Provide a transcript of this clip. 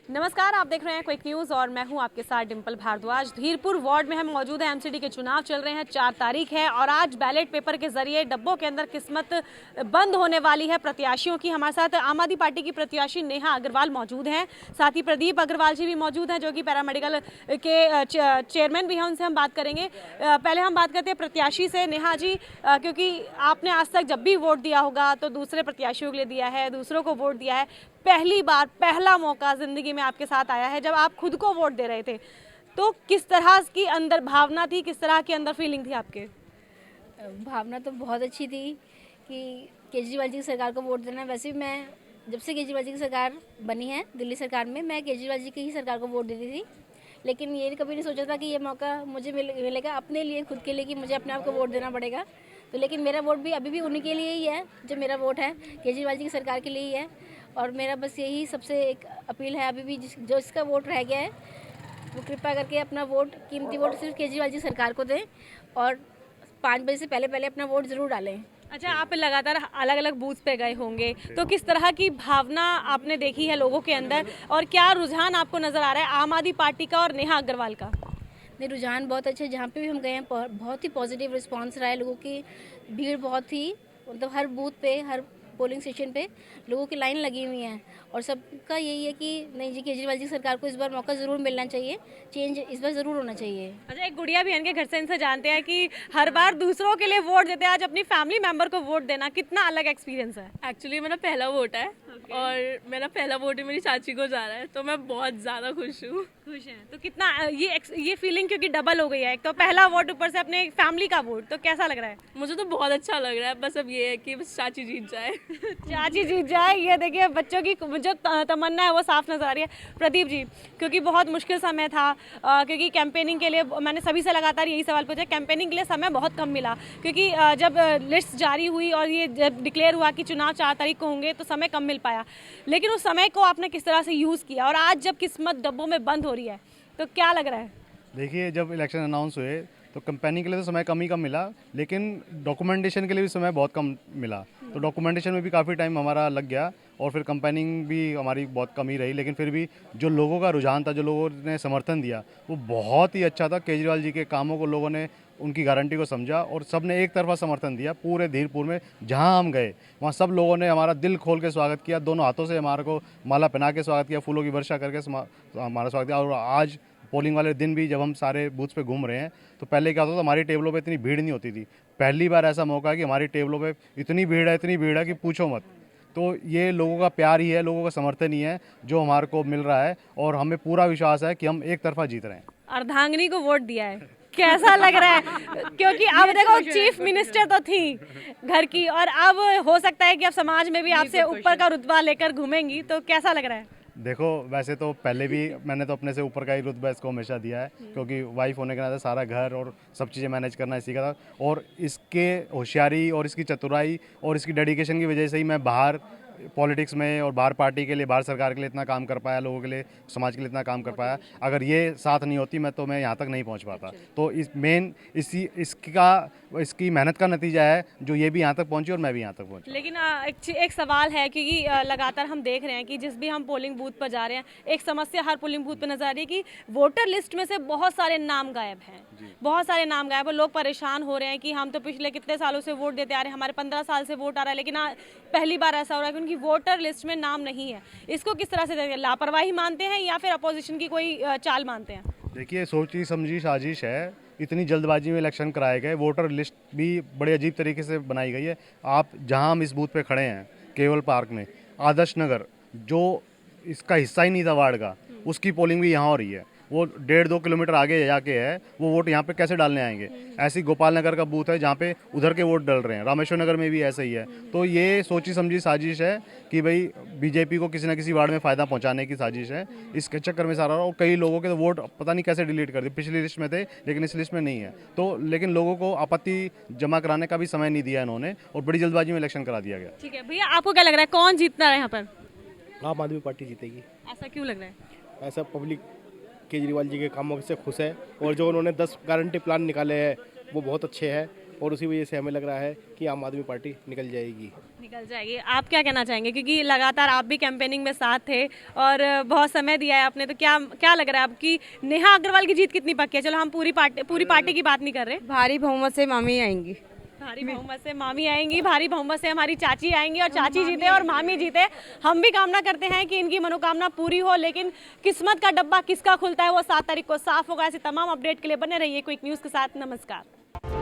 नमस्कार, आप देख रहे हैं क्विक न्यूज़ और मैं हूं आपके साथ डिंपल भारद्वाज। धीरपुर वार्ड में हम मौजूद हैं। एमसीडी के चुनाव चल रहे हैं, 4 तारीख है और आज बैलेट पेपर के जरिए डब्बों के अंदर किस्मत बंद होने वाली है प्रत्याशियों की। हमारे साथ आम आदमी पार्टी की प्रत्याशी नेहा अग्रवाल मौजूद हैं, साथ ही प्रदीप अग्रवाल जी भी मौजूद हैं जो कि पैरामेडिकल के चेयरमैन भी हैं। उनसे हम बात करेंगे। पहले हम बात करते हैं प्रत्याशी से। नेहा जी, क्योंकि आपने आज तक जब भी वोट दिया होगा तो दूसरे प्रत्याशियों के लिए दिया है, दूसरों को वोट दिया है, पहली बार पहला मौका ज़िंदगी में आपके साथ आया है जब आप खुद को वोट दे रहे थे, तो किस तरह की अंदर भावना थी, किस तरह की अंदर फीलिंग थी आपके? भावना तो बहुत अच्छी थी कि केजरीवाल जी की सरकार को वोट देना। वैसे भी मैं जब से केजरीवाल जी की सरकार बनी है दिल्ली सरकार में, मैं केजरीवाल जी की ही सरकार को वोट देती थी, लेकिन ये कभी नहीं सोचा था कि ये मौका मुझे मिलेगा अपने लिए, खुद के लिए, कि मुझे अपने आप को वोट देना पड़ेगा। तो लेकिन मेरा वोट भी अभी भी उन्हीं के लिए ही है, जो मेरा वोट है केजरीवाल जी की सरकार के लिए ही है। और मेरा बस यही सबसे एक अपील है, अभी भी जो इसका वोट रह गया है वो कृपया करके अपना वोट, कीमती वोट सिर्फ केजरीवाल जी सरकार को दें और 5 बजे से पहले पहले अपना वोट ज़रूर डालें। अच्छा, आप लगातार अलग अलग बूथ पे गए होंगे, तो किस तरह की भावना आपने देखी है लोगों के अंदर और क्या रुझान आपको नज़र आ रहा है आम आदमी पार्टी का और नेहा अग्रवाल का? नहीं, रुझान बहुत अच्छे, जहाँ पे भी हम गए हैं बहुत ही पॉजिटिव रिस्पांस रहा है। लोगों की भीड़ बहुत थी, मतलब हर बूथ पे, हर पोलिंग स्टेशन पे लोगों की लाइन लगी हुई है और सबका यही है कि नहीं जी, केजरीवाल जी सरकार को इस बार मौका ज़रूर मिलना चाहिए, चेंज इस बार ज़रूर होना चाहिए। अच्छा, एक गुड़िया बहन के घर से इनसे जानते हैं कि हर बार दूसरों के लिए वोट देते हैं, आज अपनी फैमिली मेंबर को वोट देना कितना अलग एक्सपीरियंस है? एक्चुअली मेरा पहला वोट है और मेरा पहला वोट ही मेरी चाची को जा रहा है, तो मैं बहुत ज़्यादा खुश हूँ। खुश हैं तो कितना ये फीलिंग क्योंकि डबल हो गई है, एक तो पहला वोट ऊपर से अपने फैमिली का वोट, तो कैसा लग रहा है? मुझे तो बहुत अच्छा लग रहा है, बस अब ये है कि बस चाची जीत जाए। चाची जीत जाए, ये देखिए बच्चों की जो तमन्ना है वो साफ नजर आ रही है। प्रदीप जी, क्योंकि बहुत मुश्किल समय था, क्योंकि कैंपेनिंग के लिए मैंने सभी से लगातार यही सवाल पूछा, कैंपेनिंग के लिए समय बहुत कम मिला क्योंकि जब लिस्ट जारी हुई और ये जब डिक्लेयर हुआ कि चुनाव 4 तारीख को होंगे तो समय कम मिल पाया, लेकिन उस समय को आपने किस तरह से यूज़ किया और आज जब किस्मत डब्बों में बंद हो रही है तो क्या लग रहा है? देखिए, जब इलेक्शन अनाउंस हुए तो कंपेनिंग के लिए तो समय कम ही कम मिला, लेकिन डॉक्यूमेंटेशन के लिए भी समय बहुत कम मिला। तो डॉक्यूमेंटेशन में भी काफ़ी टाइम हमारा लग गया और फिर कंपेनिंग भी हमारी बहुत कम ही रही, लेकिन फिर भी जो लोगों का रुझान था, जो लोगों ने समर्थन दिया, वो बहुत ही अच्छा था। केजरीवाल जी के कामों को लोगों ने, उनकी गारंटी को समझा और सब ने एक तरफा समर्थन दिया। पूरे धीरपुर में जहां हम गए वहां सब लोगों ने हमारा दिल खोल के स्वागत किया, दोनों हाथों से हमारे को माला पहना के स्वागत किया, फूलों की वर्षा करके हमारा स्वागत किया। और आज पोलिंग वाले दिन भी जब हम सारे बूथ्स पे घूम रहे हैं तो पहले क्या होता था, हमारी टेबलों पे इतनी भीड़ नहीं होती थी। पहली बार ऐसा मौका है कि हमारी टेबलों पे इतनी भीड़ है कि पूछो मत। तो ये लोगों का प्यार ही है, लोगों का समर्थन ही है जो हमारे को मिल रहा है और हमें पूरा विश्वास है कि हम एक तरफा जीत रहे हैं। अर्धांगिनी को वोट दिया है, कैसा लग रहा है? क्योंकि अब देखो चीफ मिनिस्टर तो थी घर की और अब हो सकता है कि अब समाज में भी आपसे ऊपर का रुतबा लेकर घूमेंगी, तो कैसा लग रहा है? देखो, वैसे तो पहले भी मैंने तो अपने से ऊपर का ही रुतबा इसको हमेशा दिया है, क्योंकि वाइफ होने के नाते सारा घर और सब चीज़ें मैनेज करना इसी का था। और इसके होशियारी और इसकी चतुराई और इसकी डेडिकेशन की वजह से ही मैं बाहर पॉलिटिक्स में और बाहर पार्टी के लिए, बाहर सरकार के लिए इतना काम कर पाया, लोगों के लिए, समाज के लिए इतना काम कर पाया। अगर ये साथ नहीं होती मैं यहाँ तक नहीं पहुँच पाता। तो इस मेन इसकी मेहनत का नतीजा है जो ये भी यहाँ तक पहुँची और मैं भी यहाँ तक पहुँचा। लेकिन एक सवाल है, क्योंकि लगातार हम देख रहे हैं कि जिस भी हम पोलिंग बूथ पर जा रहे हैं, एक समस्या हर पोलिंग बूथ पर नजर आ रही है कि वोटर लिस्ट में से बहुत सारे नाम गायब हैं, बहुत सारे नाम गायब हैं। लोग परेशान हो रहे हैं कि हम तो पिछले कितने सालों से वोट देते आ रहे हैं, हमारे 15 साल से वोट आ रहा है, लेकिन पहली बार ऐसा हो रहा है कि उनकी वोटर लिस्ट में नाम नहीं है। इसको किस तरह से लापरवाही मानते हैं या फिर अपोजिशन की कोई चाल मानते हैं? देखिए, सोची समझी साजिश है। इतनी जल्दबाजी में इलेक्शन कराए गए, वोटर लिस्ट भी बड़े अजीब तरीके से बनाई गई है। आप जहां हम इस बूथ पे खड़े हैं केवल पार्क में, आदर्श नगर जो इसका हिस्सा ही नहीं था वार्ड का, उसकी पोलिंग भी यहाँ हो रही है। वो 1.5-2 किलोमीटर आगे जाके है, वो वोट यहाँ पे कैसे डालने आएंगे? ऐसी गोपाल नगर का बूथ है जहाँ पे उधर के वोट डल रहे हैं, रामेश्वर नगर में भी ऐसा ही है। तो ये सोची समझी साजिश है कि भाई बीजेपी को किसी ना किसी वार्ड में फ़ायदा पहुँचाने की साजिश है। इसके चक्कर में सारा, और कई लोगों के तो वोट पता नहीं कैसे डिलीट कर दिए, पिछली लिस्ट में थे लेकिन इस लिस्ट में नहीं है। तो लेकिन लोगों को आपत्ति जमा कराने का भी समय नहीं दिया इन्होंने और बड़ी जल्दबाजी में इलेक्शन करा दिया गया। ठीक है भैया, आपको क्या लग रहा है कौन जीतना है यहाँ पर? आम आदमी पार्टी जीतेगी। ऐसा क्यों लग रहा है? ऐसा पब्लिक केजरीवाल जी के कामों से खुश है और जो उन्होंने 10 गारंटी प्लान निकाले हैं वो बहुत अच्छे हैं और उसी वजह से हमें लग रहा है कि आम आदमी पार्टी निकल जाएगी। निकल जाएगी। आप क्या कहना चाहेंगे, क्योंकि लगातार आप भी कैंपेनिंग में साथ थे और बहुत समय दिया है आपने, तो क्या क्या लग रहा है आपकी नेहा अग्रवाल की जीत कितनी पक्की है? चलो हम पूरी पार्टी की बात नहीं कर रहे, भारी बहुमत से मामी आएंगी। भारी बहुमत से मामी आएंगी, भारी बहुमत से हमारी चाची आएंगी और चाची जीते और मामी जीते। हम भी कामना करते हैं कि इनकी मनोकामना पूरी हो, लेकिन किस्मत का डब्बा किसका खुलता है वो 7 तारीख को साफ होगा। ऐसी तमाम अपडेट के लिए बने रहिए क्विक न्यूज़ के साथ। नमस्कार।